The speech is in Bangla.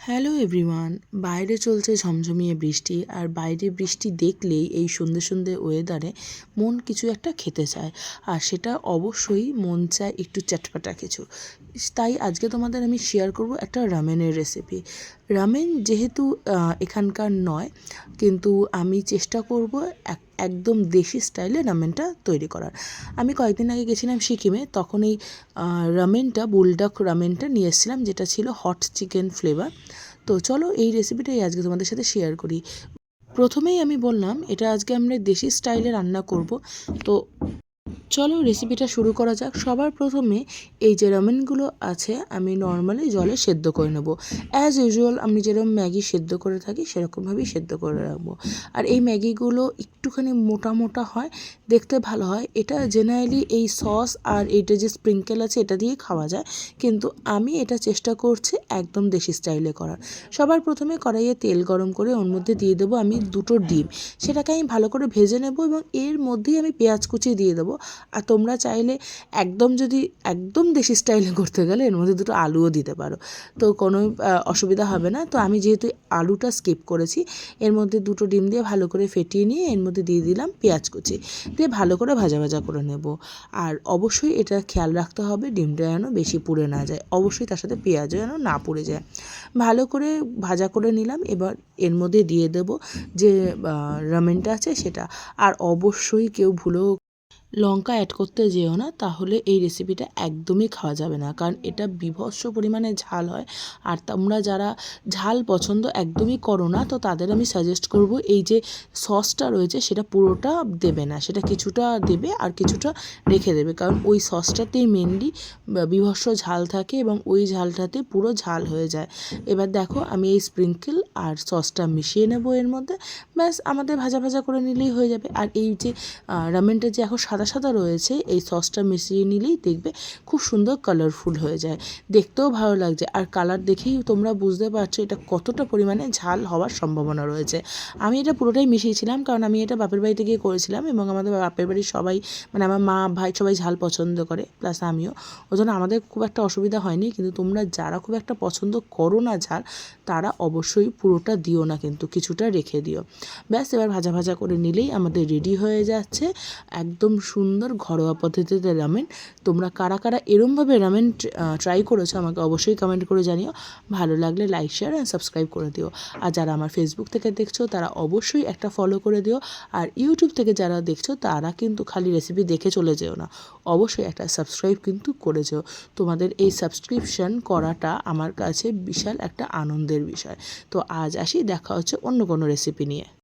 হ্যালো এভরিওয়ান, বাইরে চলছে ঝমঝমিয়ে বৃষ্টি। আর বাইরে বৃষ্টি দেখলেই এই সন্ধে সন্ধে ওয়েদারে মন কিছু একটা খেতে চায়, আর সেটা অবশ্যই মন চায় একটু চটপটা কিছু। তাই আজকে তোমাদের আমি শেয়ার করব একটা রামেনের রেসিপি। রামেন যেহেতু এখানকার নয়, কিন্তু আমি চেষ্টা করব একদম দেশি স্টাইলে রামেনটা তৈরি করার। আমি কয়েকদিন আগে গেছিলাম সিকিমে, তখন এই রামেনটা বুলডক রামেনটা নিয়ে এসেছিলাম, যেটা ছিল হট চিকেন ফ্লেভার। তো চলো এই রেসিপিটাই আজকে তোমাদের সাথে শেয়ার করি। প্রথমেই আমি বললাম এটা আজকে আমরা দেশি স্টাইলে রান্না করব। তো চলো রেসিপিটা শুরু করা যাক। সবার প্রথমে এই যে রামেনগুলো আছে আমি নর্মালি জলে সেদ্ধ করে নেব। অ্যাজ ইউজুয়াল আমি যেরকম ম্যাগি সেদ্ধ করে থাকি সেরকমভাবেই সেদ্ধ করে রাখবো। আর এই ম্যাগিগুলো একটুখানি মোটা মোটা হয়, দেখতে ভালো হয়। এটা জেনারেলি এই সস আর এইটা যে স্প্রিঙ্কেল আছে এটা দিয়ে খাওয়া যায়, কিন্তু আমি এটা চেষ্টা করছি একদম দেশি স্টাইলে করার। সবার প্রথমে কড়াইয়ে তেল গরম করে ওর মধ্যে দিয়ে দেবো আমি দুটো ডিম। সেটাকে আমি ভালো করে ভেজে নেব এবং এর মধ্যেই আমি পেঁয়াজ কুচি দিয়ে দেবো। আর তোমরা চাইলে একদম দেশি স্টাইলে করতে গেলে এর মধ্যে দুটো আলুও দিতে পারো, তো কোনো অসুবিধা হবে না। তো আমি যেহেতু আলুটা স্কিপ করেছি, এর মধ্যে দুটো ডিম দিয়ে ভালো করে ফেটিয়ে নিয়ে এর মধ্যে দিয়ে দিলাম পেঁয়াজ কুচি, দিয়ে ভালো করে ভাজা ভাজা করে নেব। আর অবশ্যই এটা খেয়াল রাখতে হবে ডিমটা যেন বেশি পুড়ে না যায়, অবশ্যই তার সাথে পেঁয়াজও যেন না পুড়ে যায়। ভালো করে ভাজা করে নিলাম। এবার এর মধ্যে দিয়ে দেব যে রামেনটা আছে সেটা। আর অবশ্যই কেউ ভুলেও লঙ্কা অ্যাড করতে যেও না, তাহলে এই রেসিপিটা একদমই খাওয়া যাবে না, কারণ এটা বীভৎস পরিমাণে ঝাল হয়। আর তোমরা যারা ঝাল পছন্দ একদমই করো না, তো তাদের আমি সাজেস্ট করব এই যে সসটা রয়েছে সেটা পুরোটা দেবে না, সেটা কিছুটা দেবে আর কিছুটা রেখে দেবে, কারণ ওই সসটাতেই মেনলি বীভৎস ঝাল থাকে এবং ওই ঝালটাতে পুরো ঝাল হয়ে যায়। এবার দেখো আমি এই স্প্রিঙ্কেল আর সসটা মিশিয়ে নেব এর মধ্যে, ব্যাস আমাদের ভাজা ভাজা করে নিলেই হয়ে যাবে। আর এই যে রামেনটা যে এখন সাদা সাদা রয়েছে, এই সসটা মিশিয়ে নিলেই দেখবে খুব সুন্দর কালারফুল হয়ে যায়, দেখতেও ভালো লাগছে। আর কালার দেখেই তোমরা বুঝতে পারছো এটা কতটা পরিমাণে ঝাল হওয়ার সম্ভাবনা রয়েছে। আমি এটা পুরোটাই মিশিয়েছিলাম, কারণ আমি এটা বাপের বাড়িতে গিয়ে করেছিলাম এবং আমাদের বাপের বাড়ির সবাই, মানে আমার মা ভাই সবাই ঝাল পছন্দ করে, প্লাস আমিও, ওই জন্য আমাদের খুব একটা অসুবিধা হয়নি। কিন্তু তোমরা যারা খুব একটা পছন্দ করো না ঝাল, তারা অবশ্যই পুরোটা দিও না, কিন্তু কিছুটা রেখে দিও। ব্যাস এবার ভাজা ভাজা করে নিলেই আমাদের রেডি হয়ে যাচ্ছে একদম সুন্দর ঘরোয়া পদ্ধতিতে রামেন। তোমরা কারা কারা এরমভাবে রামেন ট্রাই করেছো আমাকে অবশ্যই কমেন্ট করে জানিও। ভালো লাগলে লাইক শেয়ার অ্যান্ড সাবস্ক্রাইব করে দিও। আর যারা আমার ফেসবুক থেকে দেখছো তারা অবশ্যই একটা ফলো করে দিও। আর ইউটিউব থেকে যারা দেখছো তারা কিন্তু খালি রেসিপি দেখে চলে যেও না, অবশ্যই একটা সাবস্ক্রাইব কিন্তু করে যেও। তোমাদের এই সাবস্ক্রিপশন করাটা আমার কাছে বিশাল একটা আনন্দের বিষয়। তো আজ আসি, দেখা হচ্ছে অন্য কোনো রেসিপি নিয়ে।